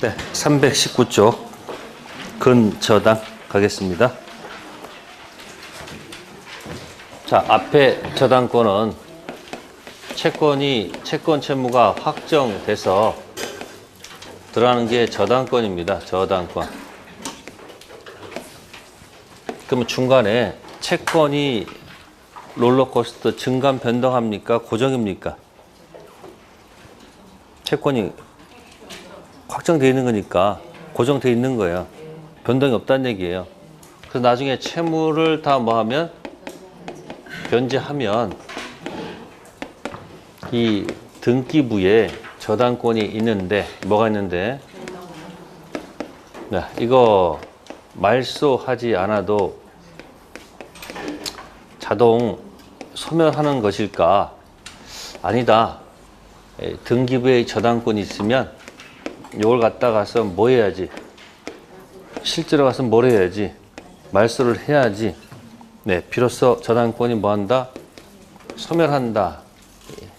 네, 319쪽 근저당 가겠습니다. 자, 앞에 저당권은 채권 채무가 확정돼서 들어가는 게 저당권입니다. 저당권. 그러면 중간에 채권이 롤러코스터 증감 변동합니까? 고정입니까? 채권이 확정되어 있는 거니까 고정되어 있는 거예요. 변동이 없다는 얘기예요. 그래서 나중에 채무를 다 뭐 하면 변제하면 이 등기부에 저당권이 있는데 뭐가 있는데 네, 이거 말소하지 않아도 자동 소멸하는 것일까? 아니다. 등기부에 저당권이 있으면 이걸 갖다가서 뭐 해야지? 실제로 가서 뭘 해야지? 말소를 해야지. 네, 비로소 저당권이 뭐 한다? 소멸한다.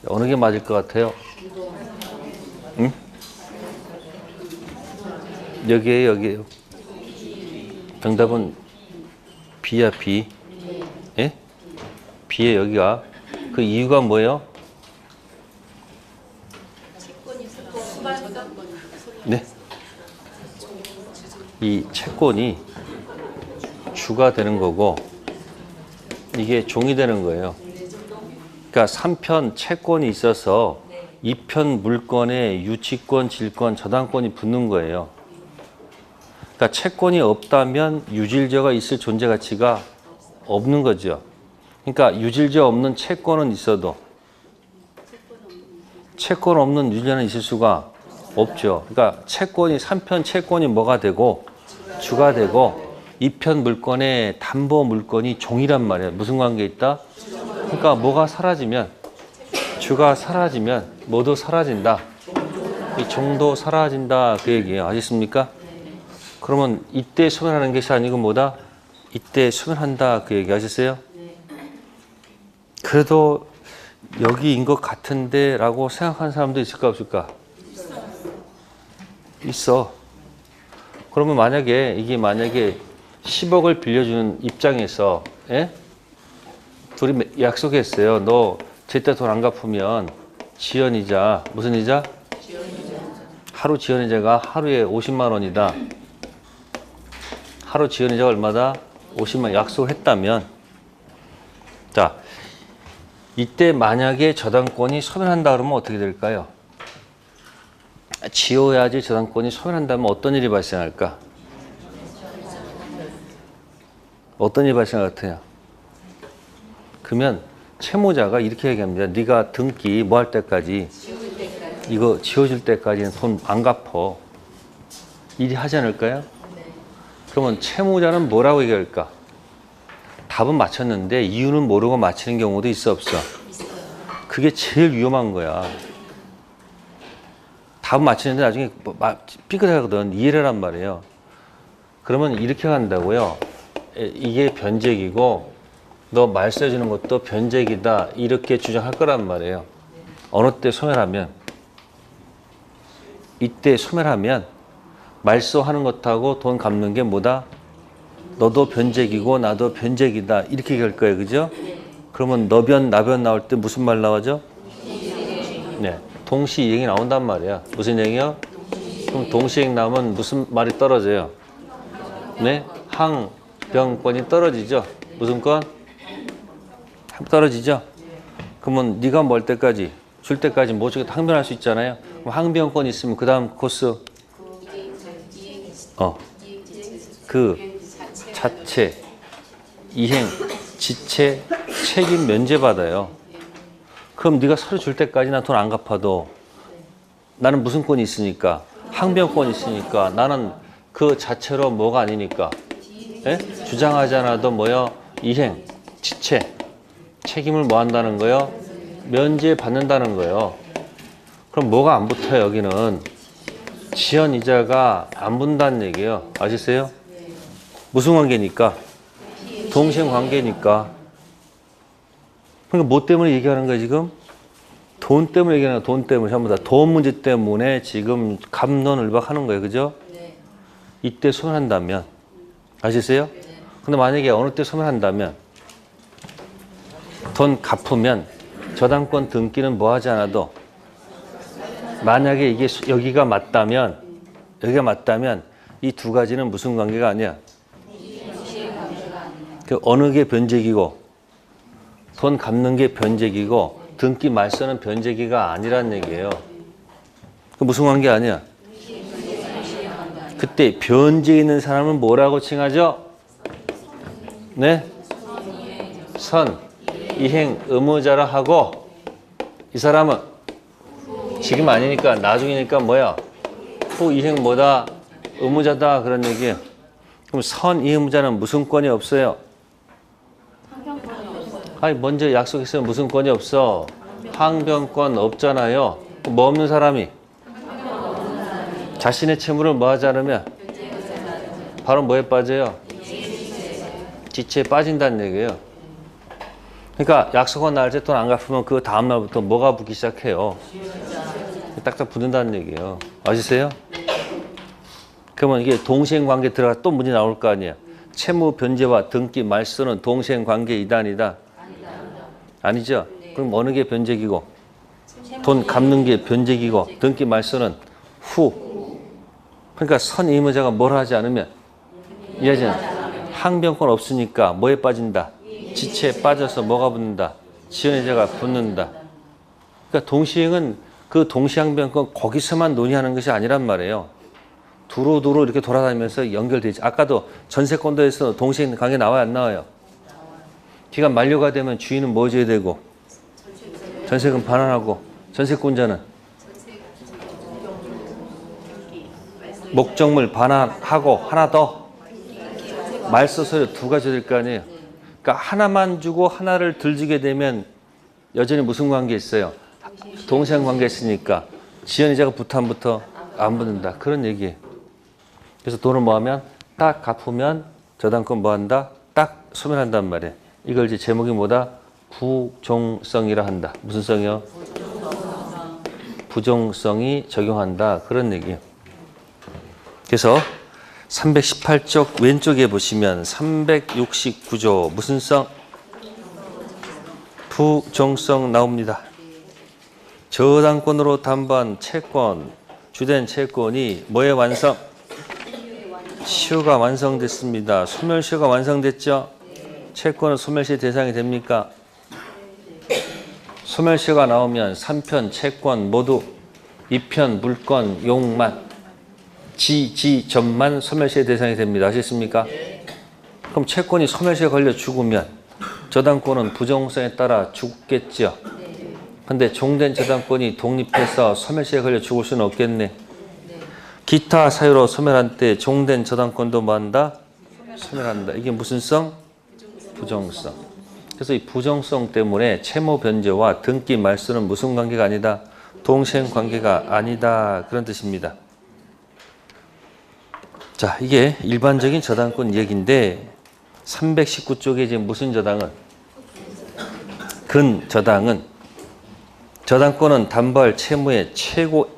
어느 게 맞을 것 같아요? 응? 여기에요. 정답은 B야, B. 예? B에 여기가. 그 이유가 뭐예요? 네. 이 채권이 주가 되는 거고 이게 종이 되는 거예요. 그러니까 3편 채권이 있어서 2편 물권에 유치권, 질권, 저당권이 붙는 거예요. 그러니까 채권이 없다면 유질저가 있을 존재 가치가 없는 거죠. 그러니까 유질저 없는 채권은 있어도 채권 없는 유질저는 있을 수가 없죠. 그러니까 채권이 3편 채권이 뭐가 되고 주가 되고 2편 물권에 담보 물권이 종이란 말이에요. 무슨 관계에 있다? 그러니까 뭐가 사라지면 주가 사라지면 뭐도 사라진다. 이 종도 사라진다 그 얘기예요. 아시겠습니까? 그러면 이때 소멸하는 것이 아니고 뭐다? 이때 소멸한다 그 얘기 아셨어요? 그래도 여기인 것 같은데 라고 생각하는 사람도 있을까 없을까? 있어. 그러면 만약에 10억을 빌려주는 입장에서 예? 둘이 약속했어요. 너 제때 돈 안 갚으면 지연이자 무슨 이자? 하루 지연이자가 하루에 50만 원이다. 하루 지연이자가 얼마다? 50만 원 약속했다면 자 이때 만약에 저당권이 소멸한다 그러면 어떻게 될까요? 지어야지 저당권이 소멸한다면 어떤 일이 발생할까? 어떤 일이 발생할 것 같아요? 그러면 채무자가 이렇게 얘기합니다. 네가 등기 뭐 할 때까지 이거 지어줄 때까지는 돈 안 갚어. 일이 하지 않을까요? 그러면 채무자는 뭐라고 얘기할까? 답은 맞췄는데 이유는 모르고 맞히는 경우도 있어 없어? 그게 제일 위험한 거야. 답은 맞히는데 나중에 삐끗하거든. 이해를 하란 말이에요. 그러면 이렇게 간다고요. 이게 변제기고 너 말소해주는 것도 변제기다. 이렇게 주장할 거란 말이에요. 어느 때 소멸하면 이때 소멸하면 말소하는 것하고 돈 갚는 게 뭐다? 너도 변제기고 나도 변제기다. 이렇게 갈 거예요. 그죠? 그러면 너변 나변 나올 때 무슨 말 나오죠? 네. 동시이행이 나온단 말이야. 무슨 얘기요? 그럼 동시이행 나오면 무슨 말이 떨어져요? 네? 항변권이 떨어지죠? 무슨 권? 떨어지죠? 그러면 네가 뭘 때까지? 줄 때까지 뭐 주겠다 항변할 수 있잖아요. 그럼 항변권이 있으면 그 다음 코스 그 자체, 이행, 지체, 책임 면제받아요. 그럼 네가 서류 줄 때까지 난 돈 안 갚아도 나는 무슨 권이 있으니까? 항변권이 있으니까 나는 그 자체로 뭐가 아니니까 예? 주장하지 않아도 뭐요? 이행, 지체, 책임을 뭐 한다는 거요? 면제받는다는 거예요. 그럼 뭐가 안 붙어요? 여기는 지연 이자가 안 붙는다는 얘기예요. 아시세요? 무슨 관계니까? 동시행 관계니까. 그러니까 뭐 때문에 얘기하는 거야 지금? 돈 때문에 얘기하는 돈 때문에 전부 다 돈 문제 때문에 지금 갑론을박하는 거예요. 그죠? 네. 이때 소멸한다면 아시세요? 네. 근데 만약에 어느 때 소멸한다면 돈 갚으면 저당권 등기는 뭐 하지 않아도 만약에 이게 여기가 맞다면 이 두 가지는 무슨 관계가 아니야? 그 어느 게 변제기고 돈 갚는 게 변제기고 등기 말소는 변제기가 아니란 얘기예요. 그 무슨 관계 아니야? 그때 변제 있는 사람은 뭐라고 칭하죠? 네? 선, 이행, 의무자라 하고 이 사람은 지금 아니니까 나중이니까 뭐야? 후 이행 뭐다? 의무자다 그런 얘기예요. 그럼 선, 이 의무자는 무슨 권이 없어요? 아니 먼저 약속했으면 무슨 권이 없어? 항변권 없잖아요. 뭐 없는 사람이 자신의 채무를 뭐 하지 않으면 바로 뭐에 빠져요? 지체에 빠진다는 얘기예요. 그러니까 약속한 날짜 돈 안 갚으면 그 다음 날부터 뭐가 붙기 시작해요? 딱딱 붙는다는 얘기예요. 아시세요? 그러면 이게 동시행관계 들어가 또 문제 나올 거 아니에요. 채무 변제와 등기 말소는 동시행관계이다 아니다? 아니죠? 그럼 어느 게 변제기고 돈 갚는 게 변제기고 등기 말소는 후. 그러니까 선 의무자가 뭘 하지 않으면 이해하지 않아요. 항변권 없으니까 뭐에 빠진다? 지체에 빠져서 뭐가 붙는다? 지연의자가 붙는다. 그러니까 동시행은 그 동시항변권 거기서만 논의하는 것이 아니란 말이에요. 두루두루 이렇게 돌아다니면서 연결되지. 아까도 전세권도에서 동시행 관계 나와요, 안 나와요? 기간 만료가 되면 주인은 뭐 줘야 되고 전세금 반환하고 전세권자는 목적물 반환하고 하나 더 말소 서류 두 가지 될 거 아니에요. 그러니까 하나만 주고 하나를 덜 주게 되면 여전히 무슨 관계 있어요? 동시행 관계 있으니까 지연이자가 붙어 안 붙어? 안 붙는다. 그런 얘기예요. 그래서 돈을 뭐 하면 딱 갚으면 저당권 뭐 한다? 딱 소멸한단 말이에요. 이걸 이제 제목이 뭐다? 부종성이라 한다. 무슨 성이요? 부종성이 적용한다. 그런 얘기예요. 그래서 318쪽 왼쪽에 보시면 369조 무슨 성? 부종성 나옵니다. 저당권으로 담보한 채권, 주된 채권이 뭐의 완성? 시효가 완성됐습니다. 소멸시효가 완성됐죠? 채권은 소멸시 대상이 됩니까? 소멸시효가 나오면 3편 채권 모두 2편 물권 용만 지점만 소멸시효 대상이 됩니다. 아시겠습니까? 그럼 채권이 소멸시효에 걸려 죽으면 저당권은 부정성에 따라 죽겠죠. 근데 종된 저당권이 독립해서 소멸시효에 걸려 죽을 수는 없겠네. 기타 사유로 소멸한 때 종된 저당권도 뭐한다? 소멸한다. 이게 무슨 성? 부정성. 그래서 이 부정성 때문에 채무 변제와 등기 말소는 무슨 관계가 아니다? 동시행 관계가 아니다. 그런 뜻입니다. 자, 이게 일반적인 저당권 얘기인데 319쪽에 지금 무슨 저당은? 근저당은 저당권은 담보할 채무의 최고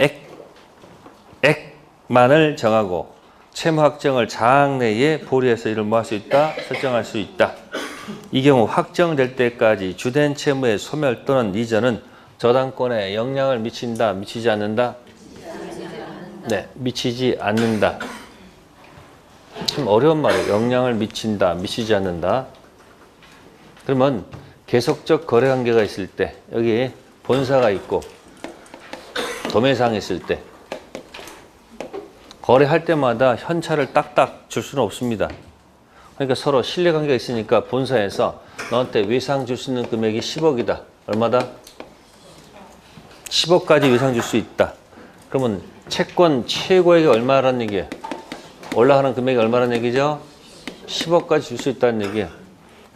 액만을 정하고 채무 확정을 장 내에 보류해서 이를 뭐 할 수 있다? 설정할 수 있다. 이 경우 확정될 때까지 주된 채무의 소멸 또는 이전은 저당권에 영향을 미친다, 미치지 않는다? 네, 미치지 않는다. 참 어려운 말이에요. 영향을 미친다, 미치지 않는다. 그러면 계속적 거래 관계가 있을 때, 여기 본사가 있고 도매상이 있을 때 거래할 때마다 현찰을 딱딱 줄 수는 없습니다. 그러니까 서로 신뢰관계가 있으니까 본사에서 너한테 외상 줄 수 있는 금액이 10억이다. 얼마다? 10억까지 외상 줄 수 있다. 그러면 채권 최고액이 얼마라는 얘기예요? 올라가는 금액이 얼마라는 얘기죠? 10억까지 줄 수 있다는 얘기예요.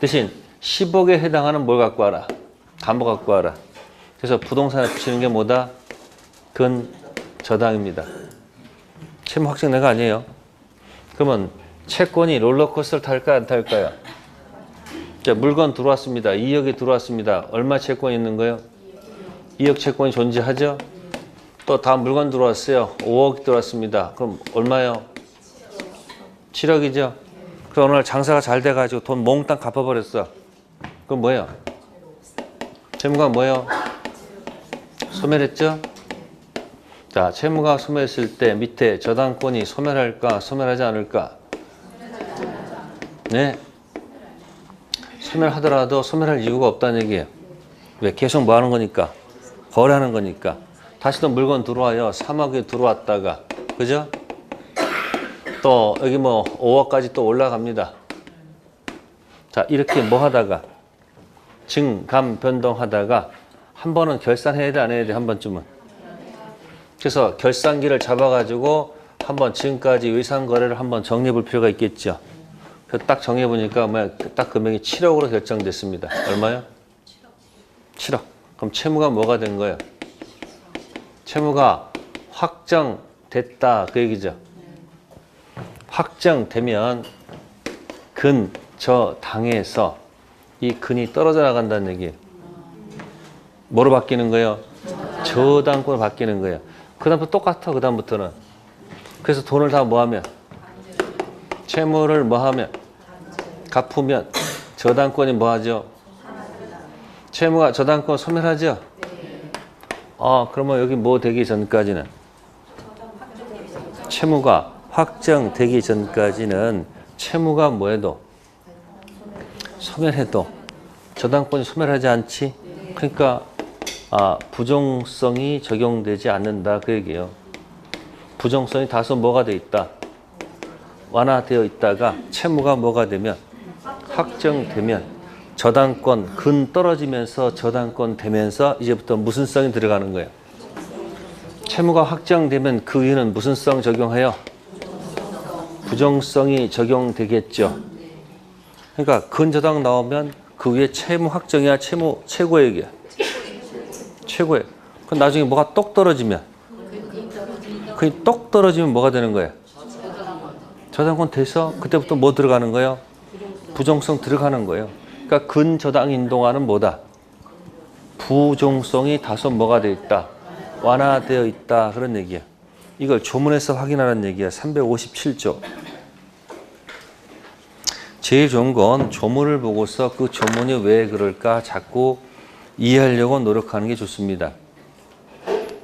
대신 10억에 해당하는 뭘 갖고 와라? 담보 갖고 와라. 그래서 부동산에 붙이는 게 뭐다? 근저당입니다. 채무 확정내가 아니에요. 그러면 채권이 롤러코스터를 탈까요? 안 탈까요? 자, 물건 들어왔습니다. 2억이 들어왔습니다. 얼마 채권이 있는 거예요? 2억 채권이 존재하죠? 또 다음 물건 들어왔어요. 5억 들어왔습니다. 그럼 얼마요? 7억이죠? 그럼 오늘 장사가 잘 돼가지고 돈 몽땅 갚아버렸어. 그럼 뭐예요? 채무가 뭐예요? 소멸했죠? 자, 채무가 소멸했을 때 밑에 저당권이 소멸할까, 소멸하지 않을까? 네. 소멸하더라도 소멸할 이유가 없다는 얘기예요. 왜? 계속 뭐 하는 거니까? 거래하는 거니까. 다시 또 물건 들어와요. 3억이 들어왔다가. 그죠? 또 여기 뭐 5억까지 또 올라갑니다. 자, 이렇게 뭐 하다가 증감 변동하다가 한 번은 결산해야 돼, 안 해야 돼? 한 번쯤은. 그래서 결산기를 잡아가지고 한번 지금까지 의상거래를 한번 정리해 볼 필요가 있겠죠. 그래서 딱 정해 보니까 딱 금액이 7억으로 결정됐습니다. 얼마요? 7억. 그럼 채무가 뭐가 된 거예요? 채무가 확정됐다 그 얘기죠. 확정되면 저 당에서 이 근이 떨어져 나간다는 얘기예요. 뭐로 바뀌는 거예요? 저당권으로 바뀌는 거예요. 그 다음부터 똑같아. 그 다음부터는. 그래서 돈을 다 뭐 하면? 채무를 뭐 하면? 갚으면 저당권이 뭐 하죠? 채무가 저당권 소멸하죠? 그러면 여기 뭐 되기 전까지는? 채무가 확정되기 전까지는 채무가 뭐해도 소멸해도 저당권이 소멸하지 않지? 그러니까 부정성이 적용되지 않는다 그 얘기예요. 부정성이 다소 뭐가 돼 있다? 완화되어 있다가 채무가 뭐가 되면 확정되면 저당권 근 떨어지면서 저당권 되면서 이제부터 무슨 성이 들어가는 거예요? 채무가 확정되면 그 위에는 무슨 성 적용해요? 부정성이 적용되겠죠. 그러니까 근저당 나오면 그 위에 채무 확정이야, 채무 최고액이야. 최고액. 그럼 나중에 뭐가 똑 떨어지면 그 똑 떨어지면 뭐가 되는 거예요? 저당권 돼서 그때부터 뭐 들어가는 거예요? 부정성 들어가는 거예요. 그러니까 근저당 인동화는 뭐다? 부정성이 다소 뭐가 되어 있다? 완화되어 있다. 그런 얘기야. 이걸 조문에서 확인하는 얘기야. 357조. 제일 좋은 건 조문을 보고서 그 조문이 왜 그럴까 자꾸 이해하려고 노력하는 게 좋습니다.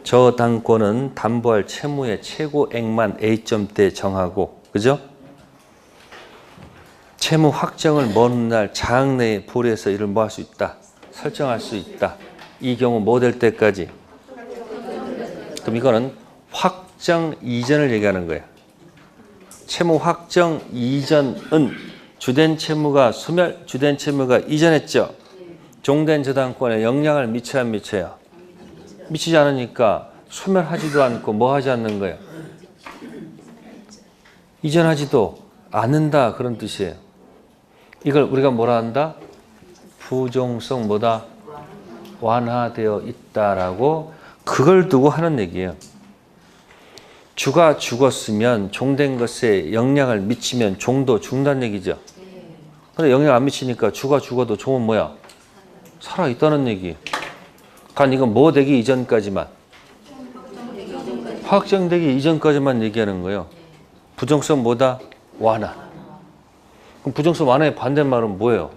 저당권은 담보할 채무의 최고액만 A점대 정하고, 그죠? 채무 확정을 먼 날 장악 내에 보류해서 이를 뭐 할 수 있다? 설정할 수 있다. 이 경우 뭐 될 때까지? 그럼 이거는 확정 이전을 얘기하는 거예요. 채무 확정 이전은 주된 채무가 소멸, 주된 채무가 이전했죠. 종된 저당권에 영향을 미쳐야 안 미쳐요? 미치지 않으니까 소멸하지도 않고 뭐 하지 않는 거예요? 이전하지도 않는다 그런 뜻이에요. 이걸 우리가 뭐라 한다? 부정성 뭐다? 완화되어 있다라고 그걸 두고 하는 얘기예요. 주가 죽었으면 종된 것에 영향을 미치면 종도 죽는다는 얘기죠. 그런데 영향 안 미치니까 주가 죽어도 종은 뭐야? 살아있다는 얘기. 간 이건 뭐 되기 이전까지만 확정되기 이전까지만 얘기하는 거예요. 부정성 뭐다? 완화. 그럼 부정성 완화의 반대말은 뭐예요?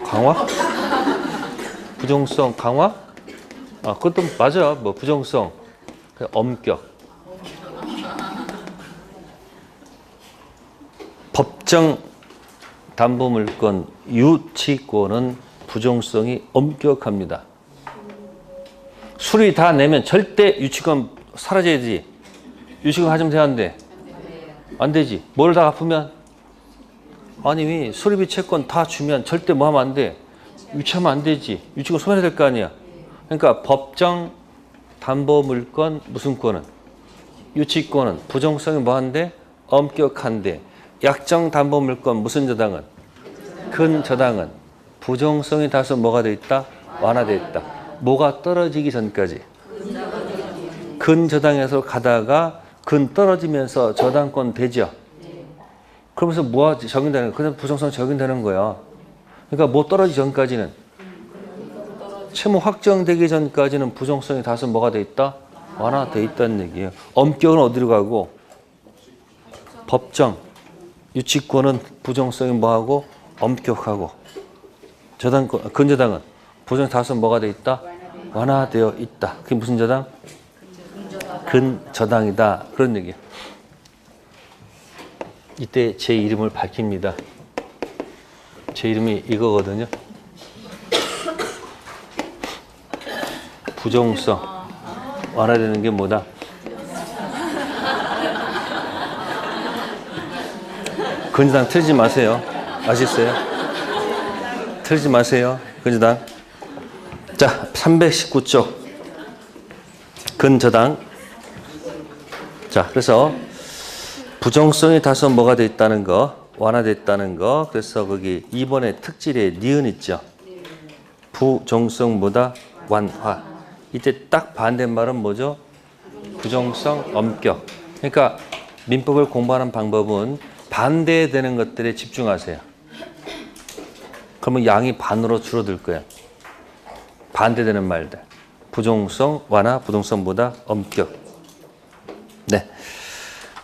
강화? 부정성 강화? 그것도 맞아. 뭐 부정성 엄격. 법정 담보물권 유치권은 부정성이 엄격합니다. 수리 다 내면 절대 유치권 사라져야지. 유치권 하시면 되는데 안 되지. 뭘 다 갚으면? 아니 수리비 채권 다 주면 절대 뭐 하면 안 돼. 유치하면 안 되지. 유치권 소멸해야 될 거 아니야. 그러니까 법정 담보물권 무슨 권은? 유치권은 부정성이 뭐한데? 엄격한데. 약정 담보물권 무슨 저당은? 근저당은 부정성이 다소 뭐가 돼 있다? 완화돼 있다. 뭐가 떨어지기 전까지. 근저당에서 가다가 근 떨어지면서 저당권 되죠. 그러면서 뭐가 적용되는 거야? 그냥 부정성 적용되는 거야. 그러니까 뭐 떨어지기 전까지는 채무 확정되기 전까지는 부정성이 다소 뭐가 돼 있다? 완화돼 있다는 얘기예요. 엄격은 어디로 가고? 법정. 유치권은 부정성이 뭐하고? 엄격하고. 저당권, 근저당은 부정성이 다소 뭐가 돼 있다? 완화되어 있다. 그게 무슨 저당? 근저당이다. 그런 얘기예요. 이때 제 이름을 밝힙니다. 제 이름이 이거거든요. 부정성 완화되는 게 뭐다? 근저당 틀지 마세요. 아시겠어요? 틀지 마세요. 근저당. 자, 319쪽 근저당. 자, 그래서 부정성이 다소 뭐가 돼 있다는 거, 완화됐다는 거. 그래서 거기 2번에 특질에 니은 있죠. 부정성보다 완화. 이때 딱 반대말은 뭐죠? 부정성, 엄격. 그러니까 민법을 공부하는 방법은 반대되는 것들에 집중하세요. 그러면 양이 반으로 줄어들 거예요. 반대되는 말들. 부정성, 완화, 부정성보다 엄격. 네.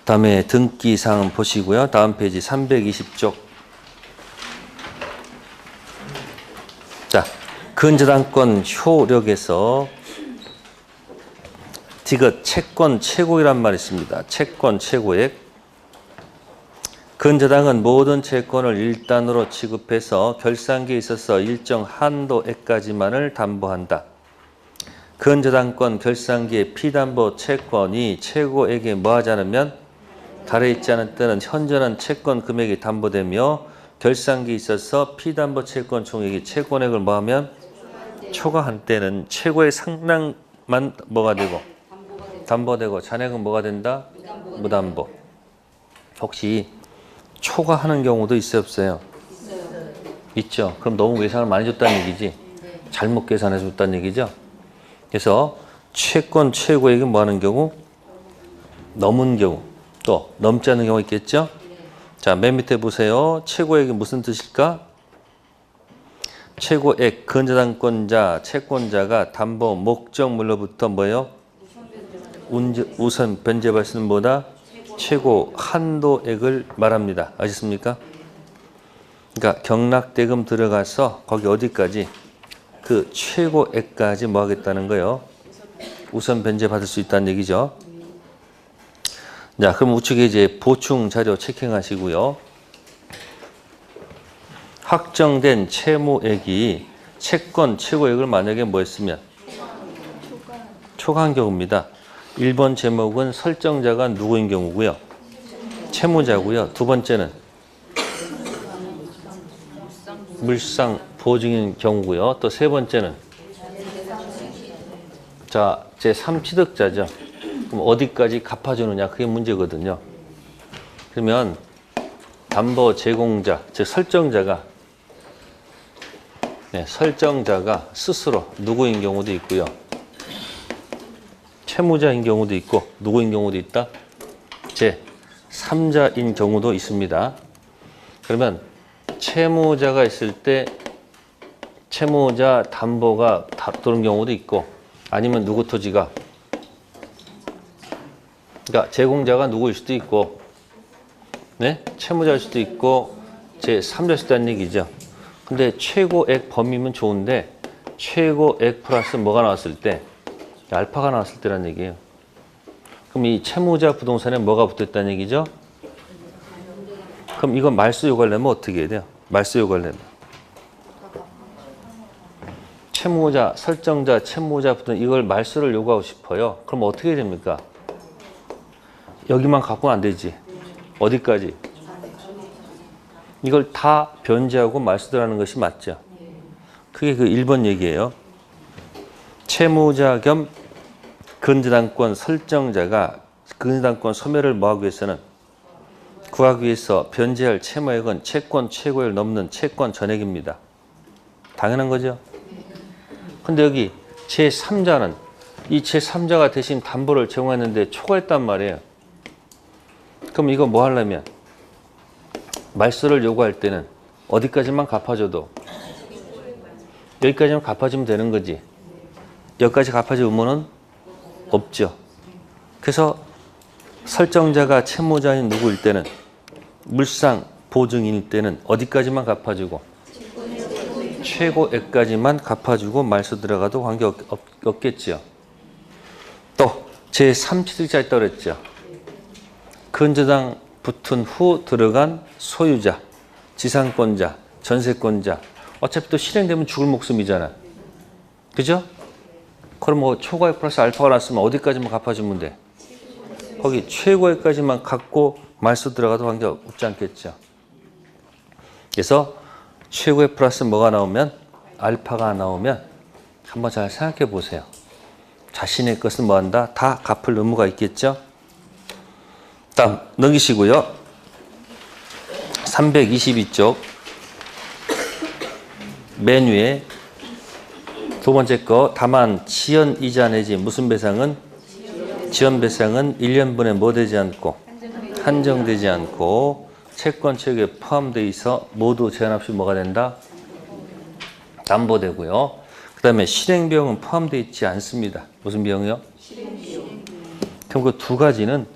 다음에 등기사항 보시고요. 다음 페이지 320쪽. 자, 근저당권 효력에서 디귿 채권 최고액이란 말이 있습니다. 채권 최고액. 근저당은 모든 채권을 일단으로 취급해서 결산기에 있어서 일정 한도액까지만을 담보한다. 근저당권 결산기에 피담보 채권이 최고액에 뭐하지 않으면 달해 있지 않은 때는 현저한 채권 금액이 담보되며 결산기에 있어서 피담보 채권 총액이 채권액을 뭐하면 초과한 때는 최고의 상당만 뭐가 되고 담보되고 잔액은 뭐가 된다? 무담보. 혹시 초과하는 경우도 있어요, 없어요? 있죠. 그럼 너무 예산을 많이 줬다는 얘기지. 잘못 계산해 줬다는 얘기죠. 그래서 채권 최고액이 뭐 하는 경우? 넘은 경우. 또 넘지 않는 경우 있겠죠. 자, 맨 밑에 보세요. 최고액이 무슨 뜻일까? 최고액 근저당권자 채권자가 담보 목적물로부터 뭐예요? 우선 변제할 수 있는 뭐다? 최고 한도액을 말합니다. 아셨습니까? 그러니까 경락대금 들어가서 거기 어디까지? 그 최고액까지 뭐 하겠다는 거예요? 우선 변제받을 수 있다는 얘기죠. 자, 그럼 우측에 이제 보충 자료 체킹하시고요. 확정된 채무액이 채권 최고액을 만약에 뭐 했으면? 초과한 경우입니다. 1번 제목은 설정자가 누구인 경우고요. 채무자고요. 두 번째는 물상 보증인 경우고요. 또 세 번째는 자, 제3취득자죠. 그럼 어디까지 갚아주느냐 그게 문제거든요. 그러면 담보 제공자, 즉 설정자가 설정자가 스스로 누구인 경우도 있고요. 채무자인 경우도 있고 누구인 경우도 있다? 제3자인 경우도 있습니다. 그러면 채무자가 있을 때 채무자 담보가 들어온 경우도 있고 아니면 누구 토지가 그러니까 제공자가 누구일 수도 있고 채무자일 수도 있고 제3자일 수도 있다는 얘기죠. 근데 최고액 범위면 좋은데 최고액 플러스 뭐가 나왔을 때 알파가 나왔을 때란 얘기예요. 그럼 이 채무자 부동산에 뭐가 붙어있다는 얘기죠? 그럼 이거 말소 요구하려면 어떻게 해야 돼요? 말소 요구하려면 채무자, 설정자, 채무자 부동산 이걸 말소를 요구하고 싶어요. 그럼 어떻게 해야 됩니까? 여기만 갖고는 안 되지. 어디까지? 이걸 다 변제하고 말소들하는 것이 맞죠. 그게 그 1번 얘기예요. 채무자 겸 근저당권 설정자가 근저당권 소멸을 뭐하기 위해서는 구하기 위해서 변제할 채무액은 채권 최고액을 넘는 채권 전액입니다. 당연한 거죠. 근데 여기 제3자는 이 제3자가 대신 담보를 제공했는데 초과했단 말이에요. 그럼 이거 뭐 하려면 말소를 요구할 때는 어디까지만 갚아줘도 여기까지만 갚아주면 되는 거지. 여기까지 갚아줄 의무는 없죠. 그래서 설정자가 채무자인 누구일 때는 물상 보증인일 때는 어디까지만 갚아주고 최고액까지만 갚아주고 말소 들어가도 관계없겠죠. 또 제3취득자 있다고 그랬죠. 근저당 붙은 후 들어간 소유자, 지상권자, 전세권자 어차피 또 실행되면 죽을 목숨이잖아. 그죠? 그럼 뭐 초과액 플러스 알파가 났으면 어디까지만 갚아주면 돼? 거기 최고액까지만 갚고 말소 들어가도 관계없지 않겠죠. 그래서 최고액 플러스 뭐가 나오면 알파가 나오면 한번 잘 생각해 보세요. 자신의 것은 뭐한다? 다 갚을 의무가 있겠죠. 다음 넘기시고요. 322쪽 맨 위에 두 번째 거 다만 지연이자 내지 무슨 배상은 지연 배상은 1년분에 뭐 되지 않고 한정되지 않고 채권 체계에 포함되어 있어 모두 제한 없이 뭐가 된다? 담보되고요. 그 다음에 실행비용은 포함되어 있지 않습니다. 무슨 비용이요? 그럼 그 두 가지는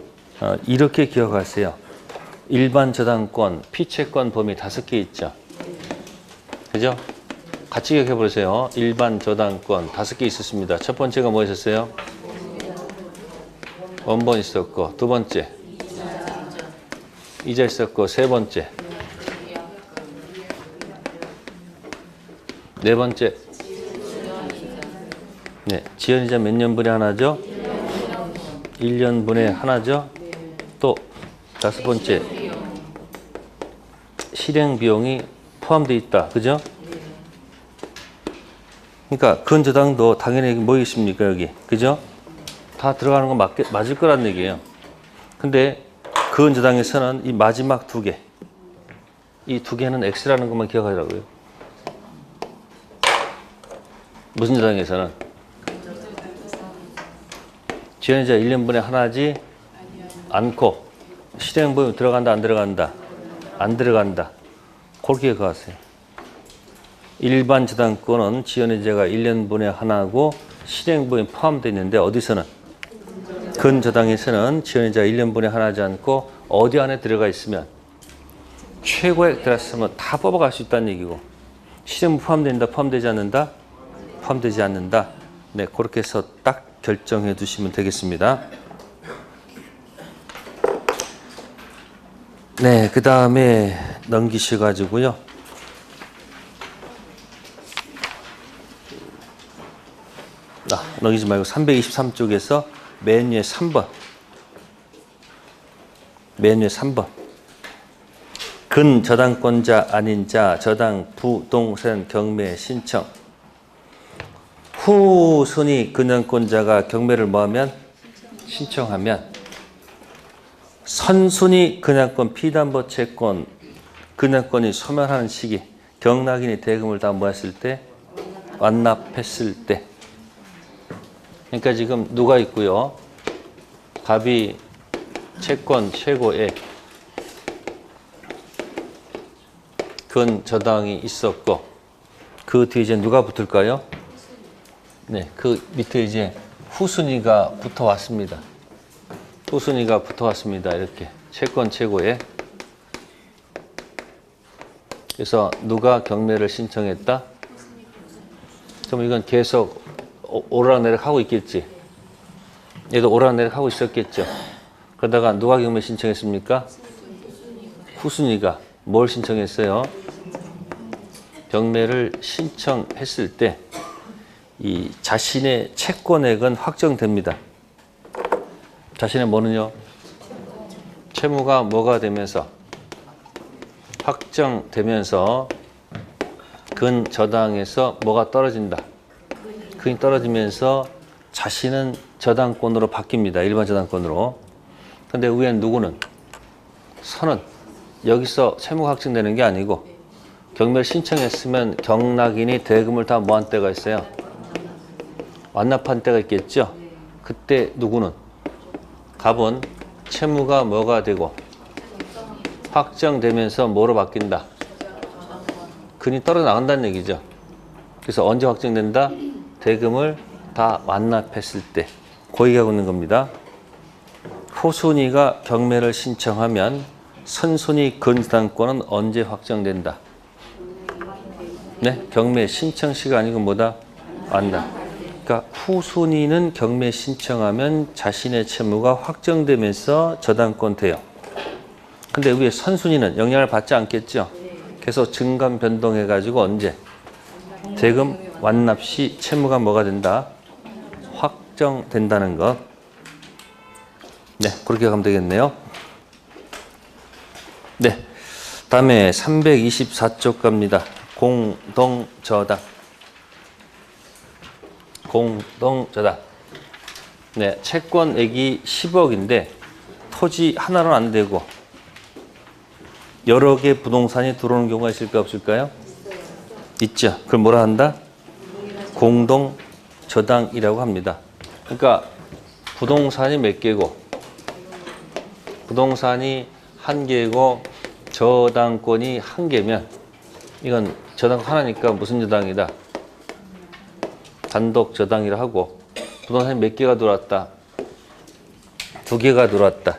이렇게 기억하세요. 일반 저당권, 피채권 범위 5개 있죠. 그죠? 같이 기억해 보세요. 일반 저당권 5개 있었습니다. 첫 번째가 뭐 있었어요? 원본 있었고, 두 번째 이자 있었고, 세 번째 네 번째 네, 지연이자 몇 년분에 하나죠? 1년분에 하나죠? 또 다섯 번째 실행 비용이 포함되어 있다. 그죠? 그러니까 근저당도 당연히 뭐 있습니까? 여기. 그죠? 다 들어가는 건 맞을 거란 얘기예요. 근데 근저당에서는 이 마지막 두 개, 이 두 개는 X라는 것만 기억하라고요. 무슨 저당에서는? 지연이자 1년분에 하나지 않고 실행보험 들어간다 안 들어간다? 안 들어간다. 그렇게 기억하세요. 일반 저당권은 지연이자가 1년분에 하나고 실행보험이 포함되어 있는데 어디서는? 근저당에서는 지연이자 1년분에 하나지 않고 어디 안에 들어가 있으면 최고액 들어갔으면 다 뽑아갈 수 있다는 얘기고 실행 포함된다 포함되지 않는다? 포함되지 않는다. 네, 그렇게 해서 딱 결정해 두시면 되겠습니다. 네, 그 다음에 넘기셔가지고요. 넘기지 말고 323쪽에서 맨 위에 3번. 맨 위에 3번. 근저당권자 아닌 자 저당 부동산 경매 신청. 후순위 근저당권자가 경매를 뭐하면? 신청하면 선순위 근저당권 피담보 채권 근저당권이 소멸하는 시기 경락인이 대금을 다 모았을 때 완납했을 때 그러니까 지금 누가 있고요? 갑이 채권 최고에 근저당이 있었고 그 뒤에 이제 누가 붙을까요? 네, 그 밑에 이제 후순위가 붙어왔습니다. 후순위가 붙어왔습니다. 이렇게 채권 최고에. 그래서 누가 경매를 신청했다? 그럼 이건 계속 오르락내락 하고 있겠지. 얘도 오르락내락 하고 있었겠죠. 그러다가 누가 경매 신청했습니까? 후순위가 뭘 신청했어요? 경매를 신청했을 때 이 자신의 채권액은 확정됩니다. 자신의 뭐는요? 채무가 뭐가 되면서 확정되면서 근저당에서 뭐가 떨어진다. 근이 떨어지면서 자신은 저당권으로 바뀝니다. 일반 저당권으로. 근데 위엔 누구는? 선은 여기서 채무가 확정되는 게 아니고 경매를 신청했으면 경락인이 대금을 다 뭐한 때가 있어요? 완납한 때가 있겠죠? 그때 누구는? 갑은 채무가 뭐가 되고 확정되면서 뭐로 바뀐다? 근이 떨어져 나간다는 얘기죠. 그래서 언제 확정된다? 대금을 다 완납했을 때 그 얘기하고 있는 겁니다. 후순위가 경매를 신청하면 선순위 근저당권은 언제 확정된다? 네, 경매 신청 시가 아니고 뭐다? 완납. 그러니까 후순위는 경매 신청하면 자신의 채무가 확정되면서 저당권 돼요. 근데 위에 선순위는 영향을 받지 않겠죠? 계속 증감 변동해가지고 언제? 대금 완납 시 채무가 뭐가 된다? 확정된다는 것. 네, 그렇게 가면 되겠네요. 네, 다음에 324쪽 갑니다. 공동저당. 공동저당. 네, 채권액이 10억인데 토지 하나로는 안 되고 여러 개 부동산이 들어오는 경우가 있을까 없을까요? 있죠. 그걸 뭐라 한다? 공동저당이라고 합니다. 그러니까 부동산이 몇 개고 부동산이 한 개고 저당권이 한 개면 이건 저당 하나니까 무슨 저당이다? 단독 저당이라 하고 부동산이 몇 개가 들어왔다? 두 개가 들어왔다.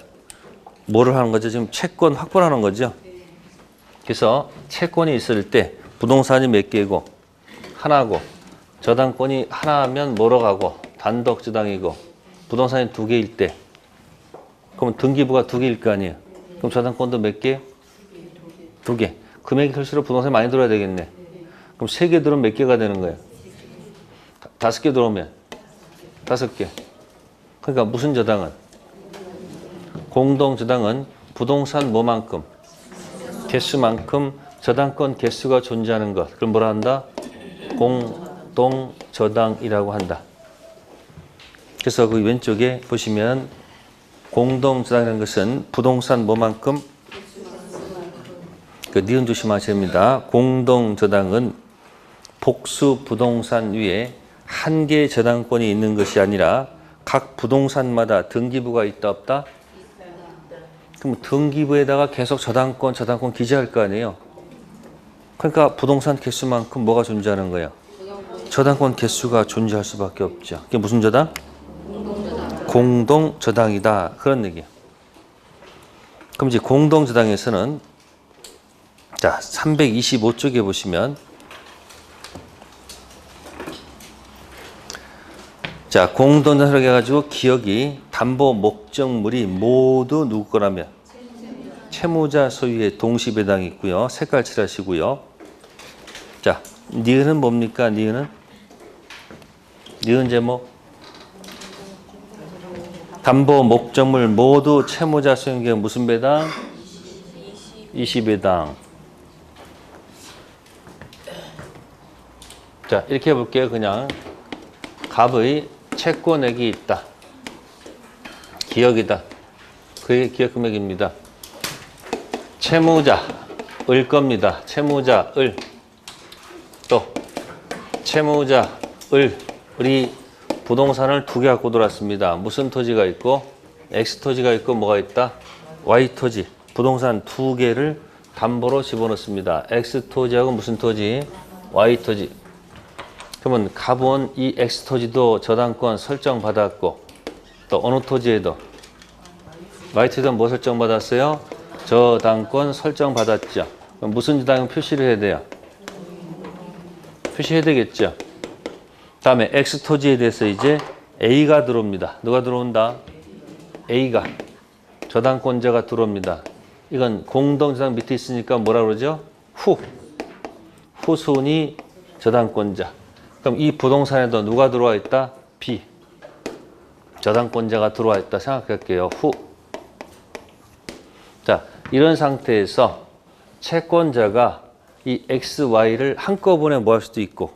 뭐를 하는 거죠? 지금 채권 확보하는 거죠. 그래서 채권이 있을 때 부동산이 몇 개고 하나고 저당권이 하나면 뭐로 가고 단독 저당이고 부동산이 두 개일 때 그럼 등기부가 두 개일 거 아니에요. 그럼 저당권도 몇 개? 두 개. 금액이 클수록 부동산이 많이 들어야 되겠네. 그럼 세 개 들어오면 몇 개가 되는 거예요? 다섯 개 들어오면 다섯 개. 그러니까 무슨 저당은? 공동저당은 부동산 뭐만큼? 개수만큼 저당권 개수가 존재하는 것. 그걸 뭐라 한다? 공동저당이라고 한다. 그래서 그 왼쪽에 보시면 공동저당이라는 것은 부동산 뭐만큼? 그 니은 조심하셔야 됩니다. 공동저당은 복수 부동산 위에 한 개의 저당권이 있는 것이 아니라 각 부동산마다 등기부가 있다 없다? 그럼 등기부에다가 계속 저당권 기재할 거 아니에요. 그러니까 부동산 개수만큼 뭐가 존재하는 거예요? 저당권 개수가 존재할 수밖에 없죠. 그게 무슨 저당? 공동저당이다. 그런 얘기예요. 그럼 이제 공동저당에서는 자 325쪽에 보시면 자 공동저당이라고 해가지고 기억이 담보 목적물이 모두 누구 거라면 채무자 소유의 동시배당이 있고요. 색깔 칠하시고요. 자 니은은 뭡니까? 니은 제목 담보 목적물 모두 채무자 소유의 경우 무슨 배당? 20배당. 자 이렇게 해볼게요. 그냥 갑의 채권액이 있다. 기억이다. 그게 기억 금액입니다. 채무자 을 겁니다. 채무자 을. 또 채무자 을이 부동산을 두 개 갖고 들어왔습니다. 무슨 토지가 있고 X 토지가 있고 뭐가 있다? Y 토지. 부동산 두 개를 담보로 집어넣습니다. X 토지하고 무슨 토지? Y 토지. 그러면 갑은 이 X 토지도 저당권 설정 받았고 또 어느 토지에도 Y 토지도 뭐 설정 받았어요? 저당권 설정 받았죠. 그럼 무슨 저당은 표시를 해야 돼요? 표시해야 되겠죠. 다음에 X 토지에 대해서 이제 A가 들어옵니다. 누가 들어온다? A가 저당권자가 들어옵니다. 이건 공동저당 밑에 있으니까 뭐라 그러죠? 후순위 저당권자. 그럼 이 부동산에도 누가 들어와 있다? B. 저당권자가 들어와 있다 생각할게요. 자, 이런 상태에서 채권자가 이 X, Y를 한꺼번에 뭐 할 수도 있고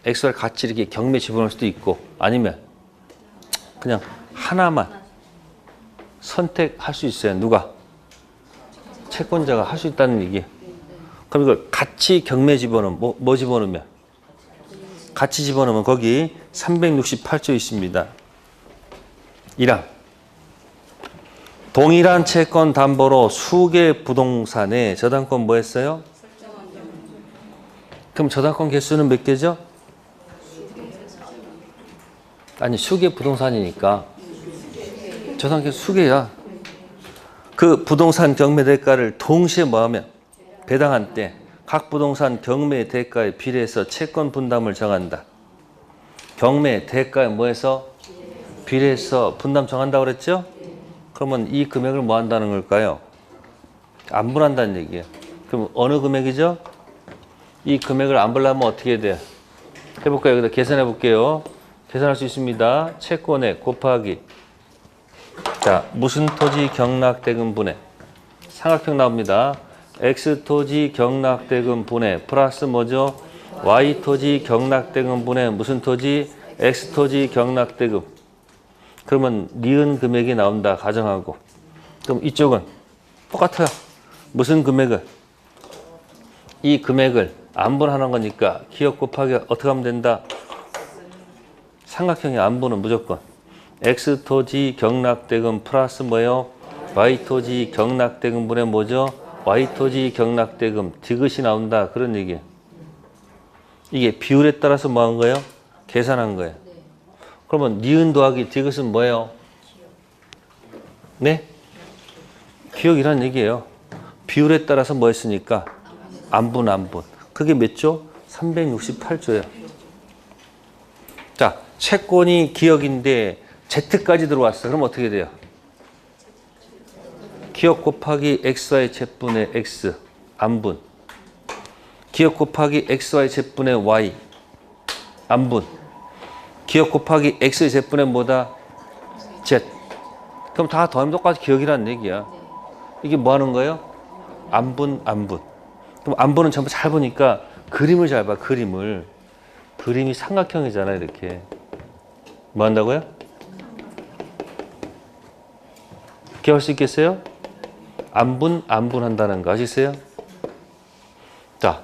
X를 같이 이렇게 경매 집어넣을 수도 있고 아니면 그냥 하나만 선택할 수 있어요. 누가? 채권자가 할 수 있다는 얘기예요. 그럼 이걸 같이 경매 집어넣으면 뭐 집어넣으면? 같이 집어넣으면 거기 368조 있습니다. 1항 동일한 채권 담보로 수개 부동산에 저당권 뭐 했어요? 그럼 저당권 개수는 몇 개죠? 아니 수계 부동산이니까 저당계 수계야. 그 부동산 경매 대가를 동시에 뭐하면 배당한 때 각 부동산 경매 대가에 비례해서 채권 분담을 정한다. 경매 대가에 뭐해서 비례해서 분담 정한다고 그랬죠? 그러면 이 금액을 뭐 한다는 걸까요? 안분한다는 얘기예요. 그럼 어느 금액이죠? 이 금액을 안 벌려면 어떻게 돼요? 해볼까요? 여기다 계산해 볼게요. 계산할 수 있습니다. 채권액 곱하기 자 무슨 토지 경락대금 분해 삼각형 나옵니다. X 토지 경락대금 분해 플러스 뭐죠? Y 토지 경락대금 분해 무슨 토지? X 토지 경락대금. 그러면 니은 금액이 나온다 가정하고 그럼 이쪽은 똑같아요. 무슨 금액을? 이 금액을 안분하는 거니까 기억 곱하기 어떻게 하면 된다? 삼각형의 안분은 무조건 X 토지 경락대금 플러스 뭐예요? Y 토지 경락대금 분의 뭐죠? Y 토지 경락대금 디귿이 나온다 그런 얘기예요. 이게 비율에 따라서 뭐 한 거예요? 계산한 거예요. 그러면 니은 더하기 디귿은 뭐예요? 네? 기억이란 얘기예요. 비율에 따라서 뭐 했으니까 안분. 그게 몇 조? 368조예요. 자, 채권이 기억인데 Z까지 들어왔어. 그럼 어떻게 돼요? 기억 곱하기 XY Z분의 X 안분. 기억 곱하기 XY Z분의 Y 안분. 기억 곱하기 X의 Z분의 뭐다? Z. 그럼 다 더하면 똑같이 기억이라는 얘기야. 이게 뭐 하는 거예요? 안분. 그럼 안분은 전부 잘 보니까 그림을 잘 봐. 그림이 삼각형이잖아 이렇게. 뭐 한다고요? 기억할 수 있겠어요? 안분 한다는 거 아시겠어요? 자,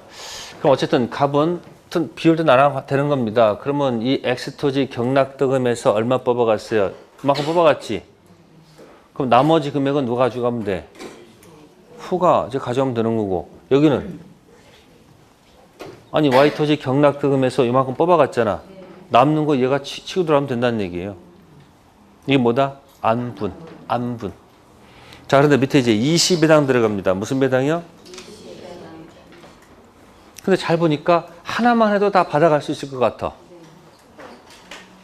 그럼 어쨌든 값은 비율도 나눠 되는 겁니다. 그러면 이 X토지 경락대금에서 얼마 뽑아갔어요? 그만큼 뽑아갔지? 그럼 나머지 금액은 누가 가져가면 돼? 후가 이제 가져가면 되는 거고 여기는 아니 Y토지 경락대금에서 이만큼 뽑아갔잖아. 남는 거 얘가 치고 들어가면 된다는 얘기예요. 이게 뭐다? 안분. 자, 그런데 밑에 이제 20배당 들어갑니다. 무슨 배당이요? 근데 잘 보니까 하나만 해도 다 받아갈 수 있을 것 같아.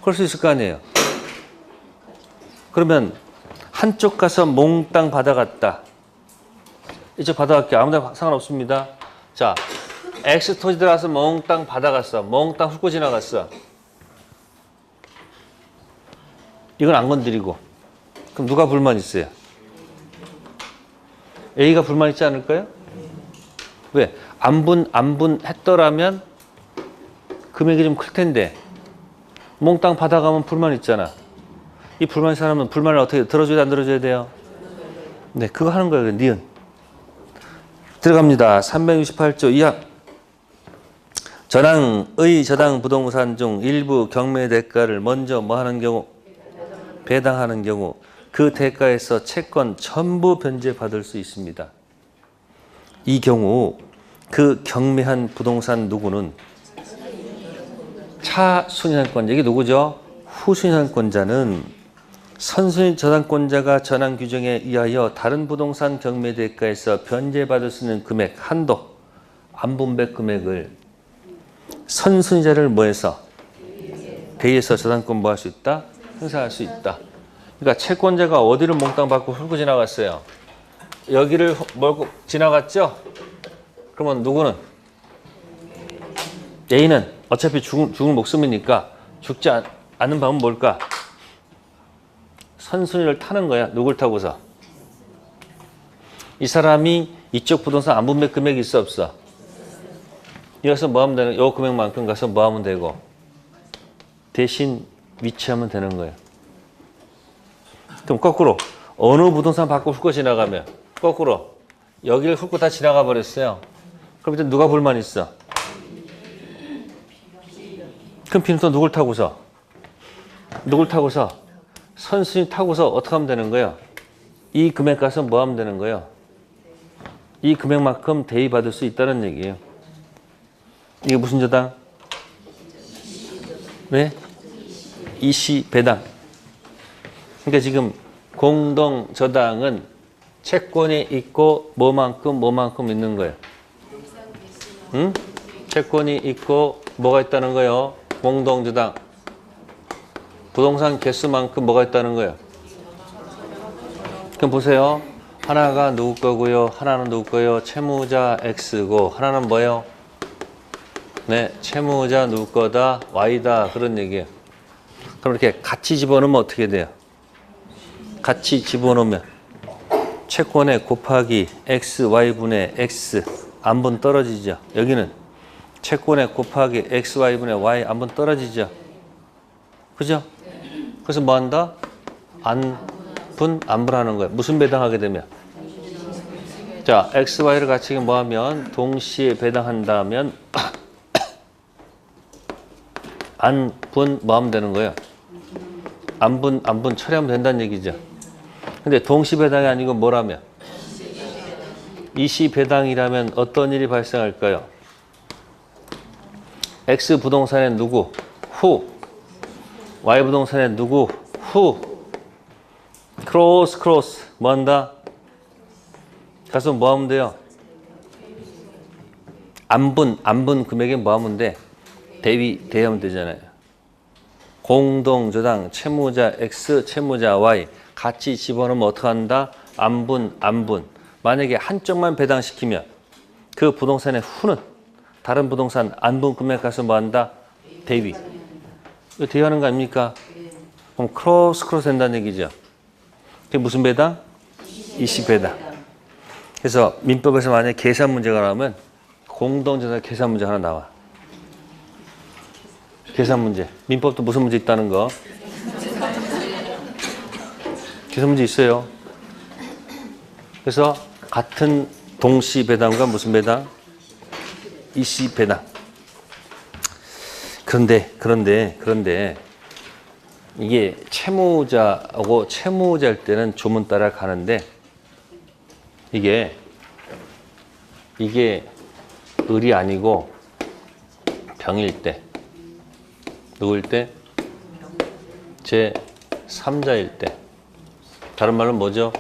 그럴 수 있을 거 아니에요. 그러면 한쪽 가서 몽땅 받아갔다. 이쪽 받아갈게요. 아무데나 상관없습니다. 자, X 토지 들어가서 몽땅 받아갔어. 몽땅 훑고 지나갔어. 이건 안 건드리고. 그럼 누가 불만 있어요? A가 불만 있지 않을까요? 왜? 안분 했더라면 금액이 좀 클 텐데 몽땅 받아가면 불만 있잖아. 이 불만 있는 사람은 불만을 어떻게 들어줘야 안 들어줘야 돼요? 네, 그거 하는 거예요. 니은. 들어갑니다. 368조 2항. 전항의 저당 부동산 중 일부 경매 대가를 먼저 뭐 하는 경우? 배당하는 경우 그 대가에서 채권 전부 변제받을 수 있습니다. 이 경우 그 경매한 부동산 누구는 차순위상권자, 이게 누구죠? 후순위상권자는 선순위 저당권자가 전항 규정에 의하여 다른 부동산 경매 대가에서 변제받을 수 있는 금액 한도 안분배 금액을 선순위자를 뭐해서 대의해서 저당권 뭐 할 수 있다? 행사할 수 있다. 그러니까 채권자가 어디를 몽땅 받고 훑고 지나갔어요? 여기를 몰고 지나갔죠? 그러면 누구는? A는 어차피 죽을 목숨이니까 죽지 않는 방법은 뭘까? 선순위를 타는 거야. 누굴 타고서? 이 사람이 이쪽 부동산 안분배 금액이 있어 없어? 여기서 뭐 하면 되는? 요 금액만큼 가서 뭐 하면 되고 대신 위치하면 되는 거예요. 그럼 거꾸로 어느 부동산 받고 훑고 지나가면 거꾸로 여기를 훑고 다 지나가 버렸어요. 그럼 이제 누가 불만 있어? 그럼 B는 또 누굴 타고서? 선순위 타고서 어떻게 하면 되는 거예요? 이 금액 가서 뭐 하면 되는 거예요? 이 금액만큼 대의받을 수 있다는 얘기예요. 이게 무슨 저당? 네? 이시 배당. 그러니까 지금 공동 저당은 채권이 있고 뭐만큼 있는 거예요. 응? 채권이 있고 뭐가 있다는 거예요? 공동 저당. 부동산 개수만큼 뭐가 있다는 거예요. 그럼 보세요. 하나가 누구 거고요. 하나는 누구 거예요. 채무자 X고 하나는 뭐예요? 네, 채무자 누구 거다? Y다. 그런 얘기예요. 그럼 이렇게 같이 집어넣으면 어떻게 돼요? 같이 집어넣으면 채권에 곱하기 X, Y분의 X 안분 떨어지죠. 여기는 채권에 곱하기 X, Y분의 Y 안분 떨어지죠. 그죠? 그래서 뭐 한다? 안분하는 거예요. 무슨 배당하게 되면? 자, X, Y를 같이 뭐 하면 동시에 배당한다면 안분 뭐 하면 되는 거예요? 안분 처리하면 된다는 얘기죠. 근데 동시 배당이 아니고 뭐라면? 이시 배당이라면 어떤 일이 발생할까요? X 부동산에 누구? 후. Y 부동산에 누구? 후. 크로스 뭐 한다? 가서 뭐 하면 돼요? 안분 금액에 뭐 하면 돼? 대하면 되잖아요. 공동저당 채무자 X, 채무자 Y 같이 집어넣으면 어떻게 한다? 안분. 만약에 한쪽만 배당시키면 그 부동산의 후는 다른 부동산 안분 금액 가서 뭐 한다? 대위. 이거 대위하는 거 아닙니까? 그럼 크로스 된다는 얘기죠. 그게 무슨 배당? 이시 배당. 그래서 민법에서 만약에 계산 문제가 나오면 공동저당 계산 문제 하나 나와. 계산 문제. 민법도 무슨 문제 있다는 거? 계산 문제 있어요. 그래서 같은 동시 배당과 무슨 배당? 이시 배당. 그런데 이게 채무자하고 채무자일 때는 조문 따라 가는데 이게 을이 아니고 병일 때 누구일 때? 제 3자일 때. 다른 말로 뭐죠?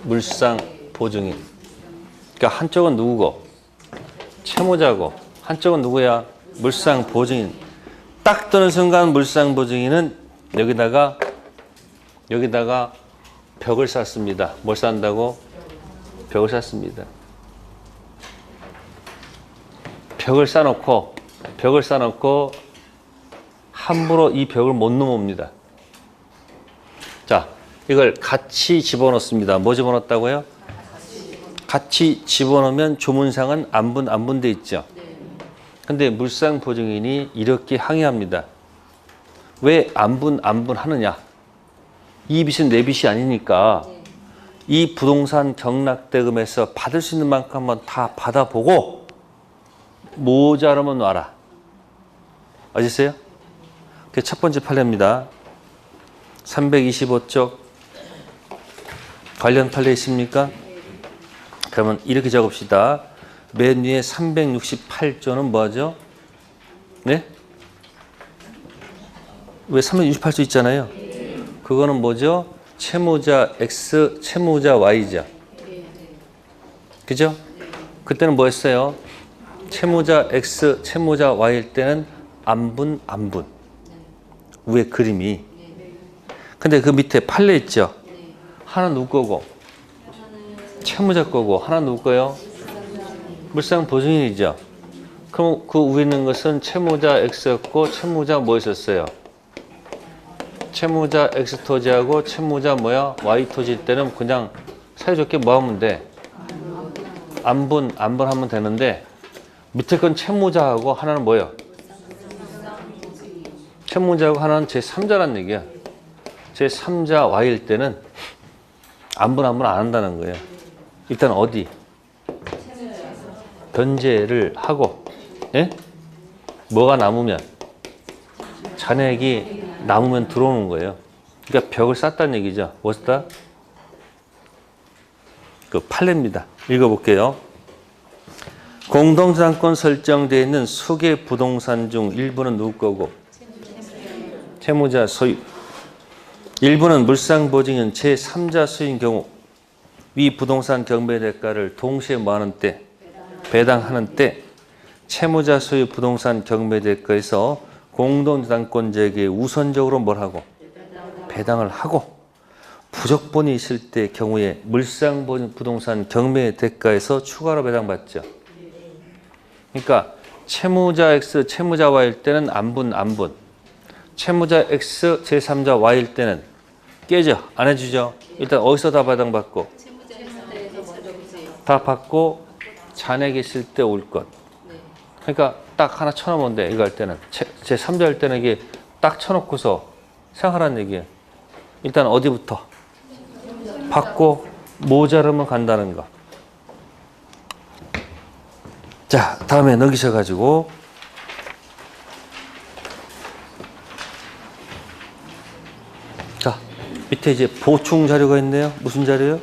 물상 보증인. 그러니까 한쪽은 누구고? 채무자고 한쪽은 누구야? 물상 보증인. 딱 뜨는 순간 물상 보증인은 여기다가 벽을 쌓습니다. 뭘 쌓는다고? 벽을 쌓습니다. 벽을 쌓아놓고 함부로 이 벽을 못 넘어옵니다. 자, 이걸 같이 집어넣습니다. 뭐 집어넣었다고요? 같이 집어넣으면 조문상은 안분돼 있죠. 근데 물상 보증인이 이렇게 항의합니다. 왜 안분 하느냐? 이 빚은 내 빚이 아니니까 이 부동산 경락대금에서 받을 수 있는 만큼 한번 다 받아보고 모자라면 놔라. 아시겠어요? 그게 첫 번째 판례입니다. 325쪽 관련 판례 있습니까? 그러면 이렇게 적읍시다. 맨 위에 368조는 뭐죠? 네? 왜 368조 있잖아요. 그거는 뭐죠? 채무자 X, 채무자 Y죠. 그죠? 그때는 뭐 했어요? 채무자 X, 채무자 Y일 때는 안분. 위에 그림이. 근데 그 밑에 판례 있죠? 하나 누구 거고? 채무자 거고. 하나 누구 거요? 물상 보증인이죠. 그럼 그 위에 있는 것은 채무자 X였고 채무자 뭐 있었어요? 채무자 X 토지하고 채무자 뭐야? Y 토지일 때는 그냥 사이좋게 뭐 하면 돼? 안분하면 되는데 밑에 건 채무자하고 하나는 뭐예요? 채무자하고 하나는 제3자란 얘기야. 제3자 Y일 때는 안분 안 한다는 거예요. 일단 어디? 변제를 하고, 예? 뭐가 남으면, 잔액이 남으면 들어오는 거예요. 그러니까 벽을 쌓았다는 얘기죠. 무엇이다? 그 판례입니다. 읽어볼게요. 공동저당권 설정되어 있는 수개 부동산 중 일부는 누구 거고? 채무자 소유. 일부는 물상보증인 제3자 소유인 경우 위 부동산 경매 대가를 동시에 뭐하는 때? 배당하는 때 채무자 소유 부동산 경매 대가에서 공동저당권자에게 우선적으로 뭘 하고? 배당을 하고 부적본이 있을 때 경우에 물상보증 부동산 경매 대가에서 추가로 배당받죠. 그러니까 채무자 X, 채무자 Y일 때는 안분. 채무자 X, 제3자 Y일 때는 깨져. 안 해주죠. 일단 어디서 다 배당받고? 다 받고 잔액 있을 때 올 것. 그러니까 딱 하나 쳐놓으면 돼. 이거 할 때는. 제3자 할 때는 이게 딱 쳐놓고서 생각하라는 얘기예요. 일단 어디부터? 받고 모자르면 간다는 거. 자, 다음에 넘기셔가지고 자, 밑에 이제 보충 자료가 있네요. 무슨 자료요?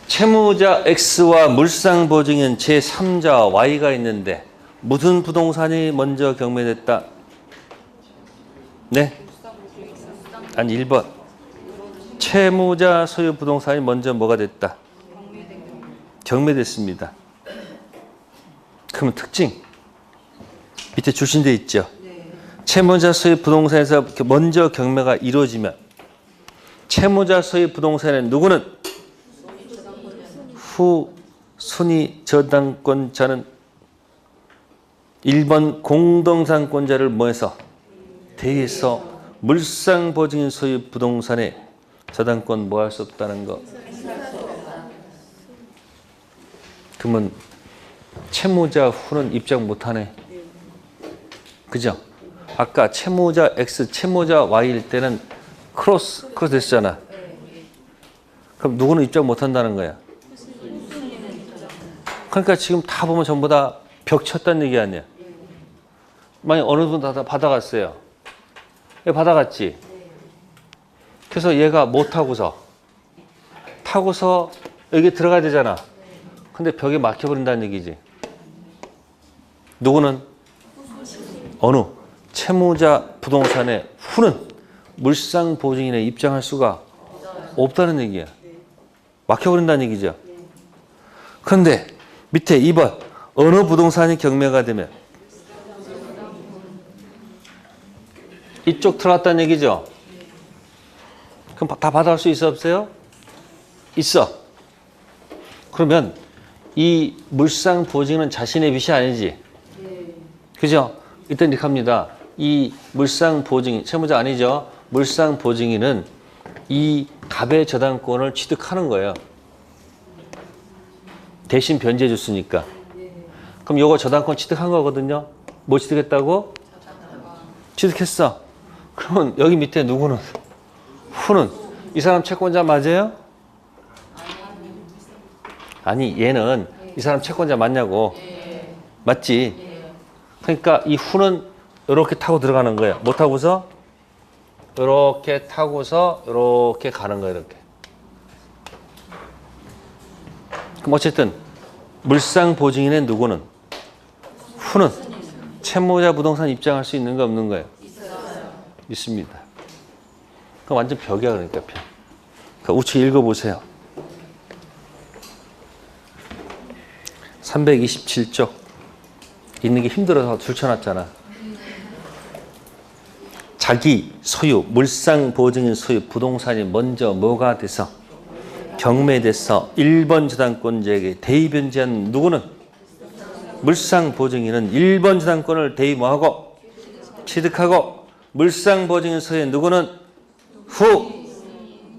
채무자 X와 물상보증인 제3자 Y가 있는데 무슨 부동산이 먼저 경매됐다? 네? 아니 1번. 채무자 소유 부동산이 먼저 뭐가 됐다? 경매됐습니다. 그러면 특징 밑에 출신돼 있죠. 채무자 소유 부동산에서 먼저 경매가 이루어지면 채무자 소유 부동산의 누구는 후 순위 저당권자는 1번 공동상권자를 뭐해서 대해서 물상보증인 소유 부동산의 저당권 뭐 할 수 없다는 거. 그러면 채무자 후는 입장 못하네. 그죠? 아까 채무자 X, 채무자 Y일 때는 크로스 됐잖아. 그럼 누구는 입장 못한다는 거야. 그러니까 지금 다 보면 전부 다 벽 쳤다는 얘기 아니야. 만약 어느 분 다 받아갔어요. 얘 받아갔지. 그래서 얘가 못 타고서 여기 들어가야 되잖아. 근데 벽에 막혀버린다는 얘기지. 누구는? 어느? 채무자 부동산의 후는 물상보증인에 입장할 수가 없다는 얘기야. 막혀버린다는 얘기죠. 그런데 밑에 2번 어느 부동산이 경매가 되면 이쪽 들어갔다는 얘기죠. 그럼 다 받아갈 수 있어 없어요? 있어. 그러면 이 물상보증인은 자신의 빚이 아니지. 그죠? 일단 이렇게 합니다. 이 물상보증인, 채무자 아니죠? 물상보증인은 이 갑의 저당권을 취득하는 거예요. 대신 변제해 줬으니까. 그럼 요거 저당권 취득한 거거든요. 뭐 취득했다고? 취득했어. 그러면 여기 밑에 누구는? 후는? 이 사람 채권자 맞아요? 아니 얘는 이 사람 채권자 맞냐고. 맞지? 그러니까 이 후는 이렇게 타고 들어가는 거예요. 뭐 타고서? 이렇게 타고서 이렇게 가는 거예요. 이렇게. 그럼 어쨌든 물상보증인의 누구는? 후는 채무자 부동산 입장할 수 있는 거 없는 거예요? 있습니다. 그럼 완전 벽이야. 그러니까 벽. 그러니까 우측 읽어보세요. 327쪽 읽는 게 힘들어서 줄쳐놨잖아. 자기 소유, 물상보증인 소유 부동산이 먼저 뭐가 돼서 경매돼서 1번 저당권자에게 대의변제한 누구는? 물상보증인은 1번 저당권을 대의 뭐하고? 취득하고 물상보증인 소유의 누구는? 후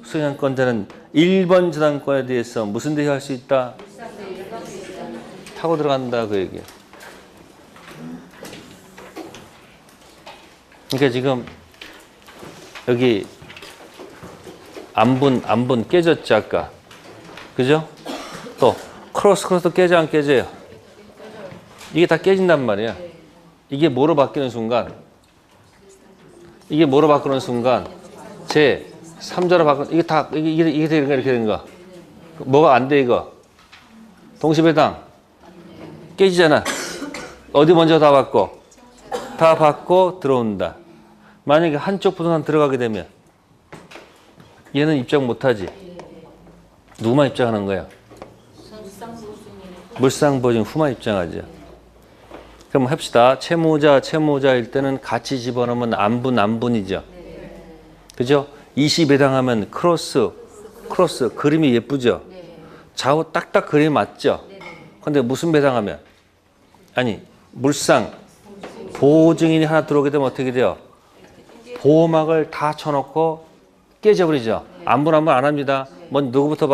소유권자는 1번 저당권에 대해서 무슨 대의할 수 있다? 타고 들어간다 그 얘기야. 그러니까 지금 여기 안분 깨졌지 아까. 그죠? 또 크로스도 깨져 안 깨져요? 이게 다 깨진단 말이야. 이게 뭐로 바뀌는 순간? 이게 뭐로 바꾸는 순간? 제 3자로 바꾸는 이게 다 이게 되는 거 이렇게 되는 거. 뭐가 안 돼 이거? 동시배당 깨지잖아. 어디 먼저 다 받고? 다 받고 들어온다. 만약에 한쪽 부동산 들어가게 되면 얘는 입장 못하지. 누구만 입장하는 거야? 물상보증 후만 입장하죠. 그럼 합시다. 채무자일 때는 같이 집어넣으면 안분이죠. 그죠? 20 해당하면 크로스 그림이 예쁘죠? 좌우 딱딱 그림이 맞죠? 근데 무슨 배당하면? 아니, 물상 보증인이 하나 들어오게 되면 어떻게 돼요? 보호막을 다 쳐놓고 깨져버리죠. 안분 안 합니다. 먼저 누구부터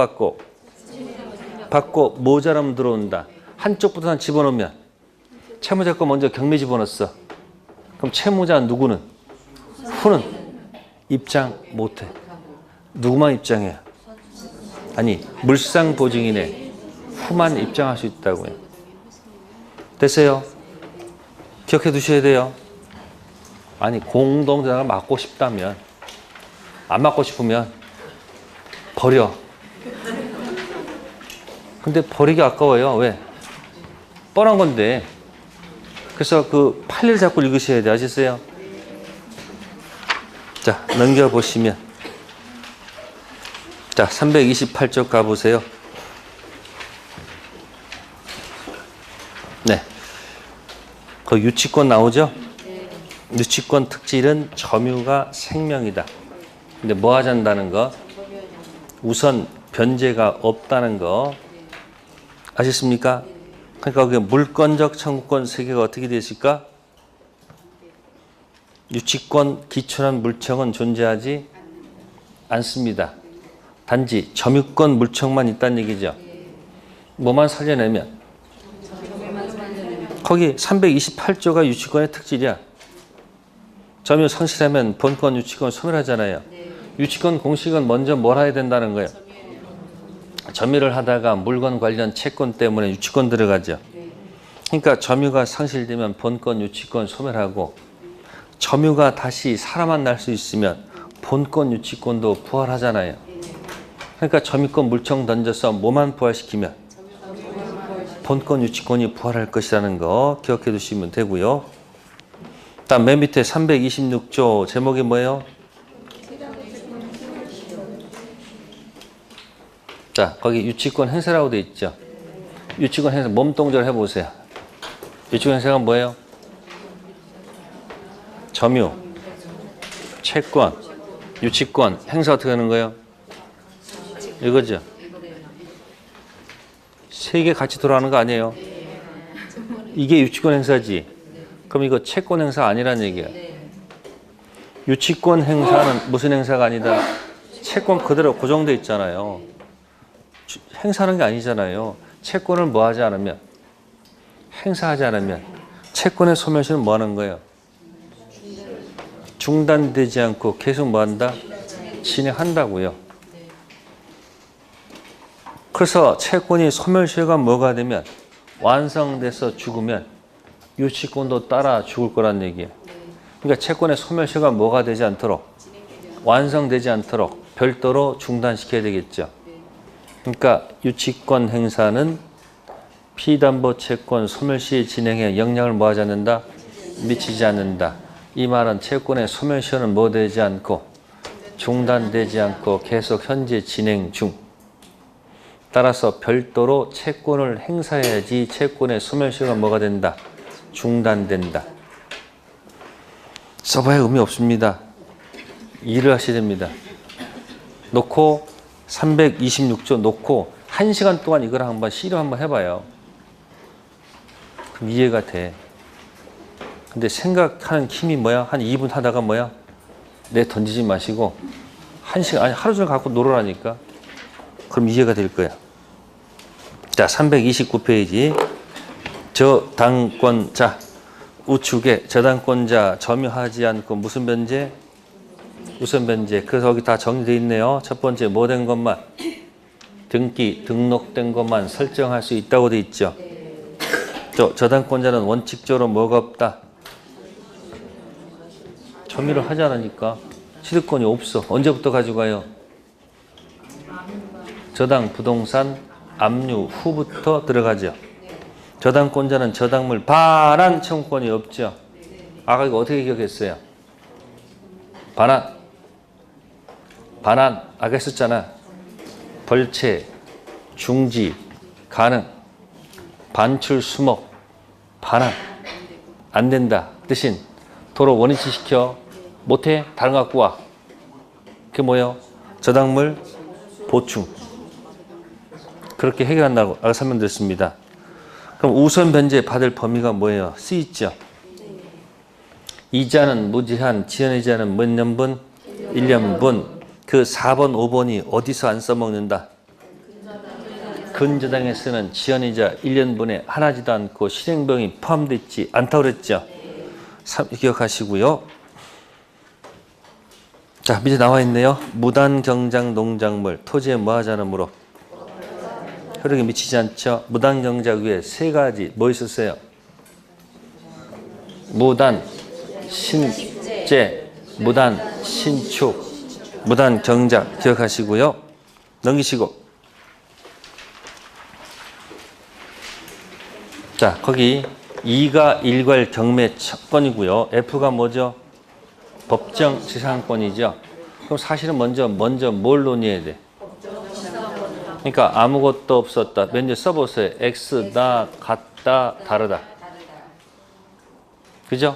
받고 모자라면 들어온다. 한쪽 부동산 집어넣으면 채무자 거 먼저 경매 집어넣었어. 그럼 채무자 누구는? 후는 입장 못해. 누구만 입장해? 아니, 물상 보증인의 후만 입장할 수 있다고요. 됐어요? 기억해 두셔야 돼요. 아니, 공동대상을 맡고 싶다면, 안 맡고 싶으면 버려. 근데 버리기 아까워요. 왜? 뻔한 건데. 그래서 그 판례를 자꾸 읽으셔야 돼요. 아셨어요? 자, 넘겨보시면. 자, 328쪽 가보세요. 네. 그 유치권 나오죠? 유치권 특질은 점유가 생명이다. 근데 뭐 하잔다는 거? 우선 변제가 없다는 거. 아셨습니까? 그러니까 그게 물권적 청구권 세 개가 어떻게 되실까? 유치권 기초한 물청은 존재하지 않습니다. 단지 점유권 물청만 있다는 얘기죠. 뭐만 살려내면? 거기 328조가 유치권의 특질이야. 점유 성실하면 본권 유치권 소멸하잖아요. 유치권 공식은 먼저 뭘 해야 된다는 거예요? 점유를 하다가 물건 관련 채권 때문에 유치권 들어가죠. 그러니까 점유가 상실되면 본권 유치권 소멸하고 점유가 다시 살아만 날 수 있으면 본권 유치권도 부활하잖아요. 그러니까 점유권 물청 던져서 뭐만 부활시키면 본권 유치권이 부활할 것이라는 거 기억해 두시면 되고요. 다음 맨 밑에 326조 제목이 뭐예요? 자, 거기 유치권 행사라고 돼 있죠. 유치권 행사 몸동작을 해보세요. 유치권 행사가 뭐예요? 점유, 채권, 유치권 행사 어떻게 하는 거예요? 이거죠. 세 개 같이 돌아가는 거 아니에요? 이게 유치권 행사지. 그럼 이거 채권 행사 아니란 얘기야. 유치권 행사는 무슨 행사가 아니다? 채권 그대로 고정돼 있잖아요. 행사하는 게 아니잖아요. 채권을 뭐 하지 않으면, 행사하지 않으면 채권의 소멸시는 뭐 하는 거예요? 중단되지 않고 계속 뭐 한다? 진행한다고요. 그래서 채권이 소멸시효가 뭐가 되면 완성돼서 죽으면 유치권도 따라 죽을 거란 얘기예요. 그러니까 채권의 소멸시효가 뭐가 되지 않도록, 완성되지 않도록 별도로 중단시켜야 되겠죠. 그러니까 유치권 행사는 피담보 채권 소멸시 진행에 영향을 뭐 하지 않는다? 미치지 않는다. 이 말은 채권의 소멸시효는 뭐 되지 않고 중단되지 않고 계속 현재 진행 중. 따라서 별도로 채권을 행사해야지 채권의 소멸시효가 뭐가 된다? 중단된다. 써봐야 의미 없습니다. 일을 하셔야 됩니다. 놓고 326조 놓고 1시간 동안 이걸 한번 실험 한번 해봐요. 그럼 이해가 돼. 근데 생각하는 힘이 뭐야? 한 2분 하다가 뭐야? 내 던지지 마시고 1시간, 아니 하루 종일 갖고 놀으라니까. 그럼 이해가 될 거야. 자, 329페이지. 저당권자 우측에 저당권자 점유하지 않고 무슨 변제? 우선 변제. 그래서 여기 다 정리되어 있네요. 첫 번째 뭐 된 것만? 등기, 등록된 것만 설정할 수 있다고 되어 있죠. 저당권자는 원칙적으로 뭐가 없다? 점유를 하지 않으니까 취득권이 없어. 언제부터 가져가요? 저당 부동산 압류 후부터 들어가죠. 저당권자는 저당물 반환 청구권이 없죠. 아까 이거 어떻게 기억했어요? 반환. 반환. 아까 했었잖아. 벌채, 중지, 가능, 반출, 수목, 반환. 안 된다. 뜻인 도로 원위치 시켜. 못해? 다른 거 갖고 와. 그게 뭐예요? 저당물 보충. 그렇게 해결한다고 아까 설명드렸습니다. 그럼 우선 변제 받을 범위가 뭐예요? C 있죠? 이자는 무제한, 지연이자는 몇 년분? 1년분. 그 4번, 5번이 어디서 안 써먹는다? 근저당에 쓰는 지연이자 1년분에 하나지도 않고 실행비용이 포함되어 있지 않다고 그랬죠? 기억하시고요. 자, 밑에 나와 있네요. 무단경작 농작물, 토지에 뭐 하자는 물어? 효력이 미치지 않죠? 무단경작 위에 세 가지 뭐 있었어요? 무단 신제, 무단 신축, 무단 경작 기억하시고요. 넘기시고. 자, 거기 2가 일괄 경매 건이고요. F가 뭐죠? 법정 지상권이죠. 그럼 사실은 먼저 뭘 논의해야 돼? 그러니까 아무것도 없었다. 먼저 써보세요. X다, 같다, 다르다. 그죠?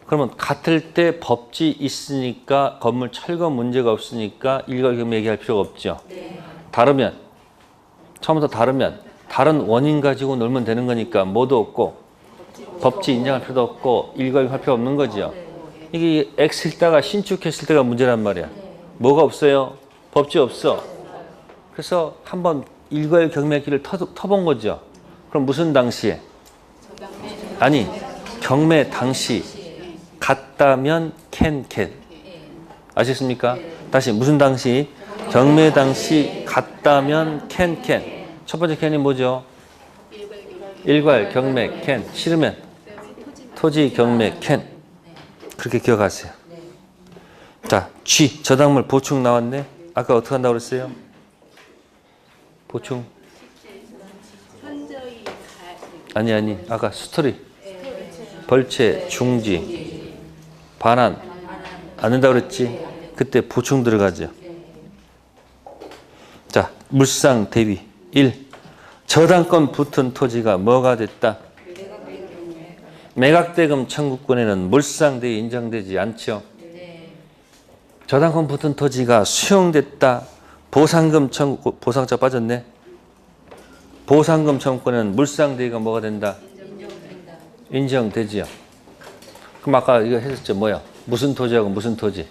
그러면 같을 때 법지 있으니까 건물 철거 문제가 없으니까 일괄 경매 얘기할 필요가 없죠. 다르면, 처음부터 다르면 다른 원인 가지고 놀면 되는 거니까 뭐도 없고 법지 인정할 필요도 없고 일괄 할 필요 없는 거죠. 이게 X일 때가 신축했을 때가 문제란 말이야. 뭐가 없어요? 법지 없어. 그래서 한번 일괄 경매기를 터본 거죠. 그럼 무슨 당시에? 아니, 경매 당시 같다면 can. 아시겠습니까? 다시 무슨 당시? 경매 당시 같다면 can. 첫 번째 can이 뭐죠? 일괄 경매 can. 싫으면 토지 경매 can. 그렇게 기억하세요. 자, G 저당물 보충 나왔네. 아까 어떻게 한다고 그랬어요? 보충. 아니 아까 스토리. 벌채, 중지, 반환 안 된다고 그랬지? 그때 보충 들어가죠. 자, 물상 대비 1. 저당권 붙은 토지가 뭐가 됐다? 매각대금 청구권에는 물상 대비 인정되지 않죠. 저당권 붙은 토지가 수용됐다. 보상금 청구, 보상자 빠졌네. 보상금 청구권에는 물상 대비가 뭐가 된다? 인정되지요. 그럼 아까 이거 했었죠. 뭐야? 무슨 토지하고 무슨 토지?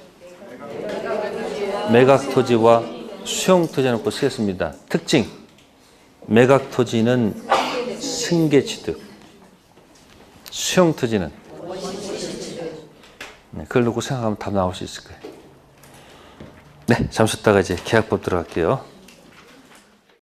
매각 토지와 수용 토지 놓고 쓰겠습니다. 특징. 매각 토지는 승계 취득. 수용 토지는 그걸 놓고 생각하면 답 나올 수 있을 거예요. 네, 잠시 쉬었다가 이제 계약법 들어갈게요.